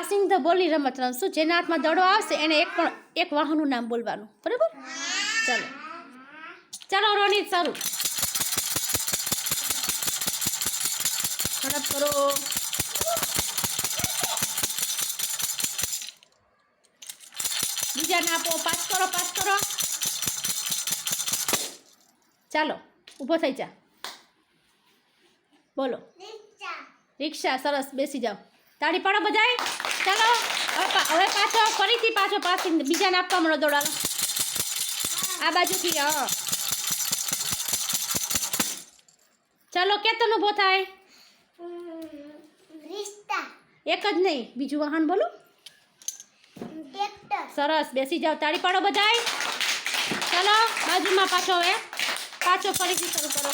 Passing the બોલની રમત રમશું. જેના હાથમાં દડો આવશે એને એક વાહનનું નામ બોલવાનું. બરાબર? ચાલો ચાલો રોનિત શરૂ. ઝડપ કરો. બીજાને આપો. પાસ કરો. ચાલો ઊભો થઈ જા. બોલો. રિક્ષા. સરસ. બેસી જાઓ. તાળી પાડો બધાય. ચાલો હવે ફરીથી પાછો પાસિંગ બીજાને આપવા મળો. દોડાલો આ બાજુથી. હા ચાલો કેતન ઊભો થાય. એક જ નહીં, બીજું વાહન બોલો. સરસ. બેસી જાઓ. તાળી પાડો બધાય. ચાલો બાજુમાં પાછો ફરીથી શરૂ કરો.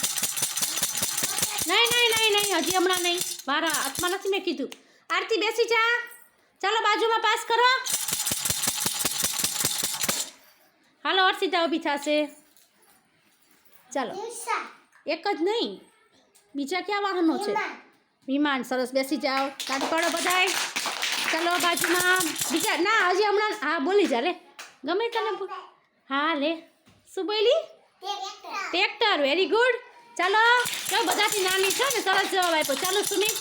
નહીં હજી હમણાં નહીં. મારા હાથમાં નથી મેં કીધું. આરતી બેસી જા. ચાલો બાજુમાં પાસ કરો. હાલો અર્ષિતા ઊભી થશે. ચાલો એક જ નહીં, બીજા ક્યાં વાહનો છે? વિમાન. સરસ. બેસી જાઓ. તાળી પાડો બધાય. ચાલો બાજુમાં બીજા. ના હજી હમણાં. હા બોલી જા લે. ગમે તને. હા લે. શું બોલી? ટ્રેક્ટર. Very good. ચાલો જો બધાથી નાની છે ને. સરસ જવાબ આપ્યો. ચાલો સુમિત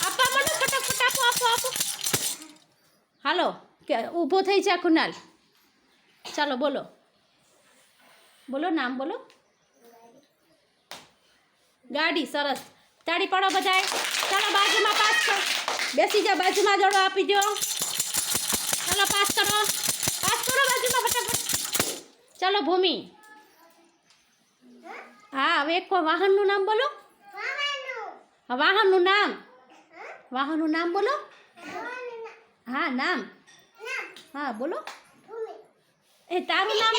આપવા માંડો. ફટાફટ આપો. હાલો કે ઊભો થઈ જા કુનાલ. ચાલો બોલો નામ બોલો. ગાડી. સરસ. તાળી પાડો બધાય. ચાલો બાજુમાં પાસ કરો. બેસી જા. બાજુમાં દડો આપી દો. ચાલો પાસ કરો બાજુમાં ફટાફટ. ચાલો ભૂમિ. હા હવે એક વાહનનું નામ બોલો. વાહનનું નામ બોલો. હા નામ. હા બોલો. એ તારું નામ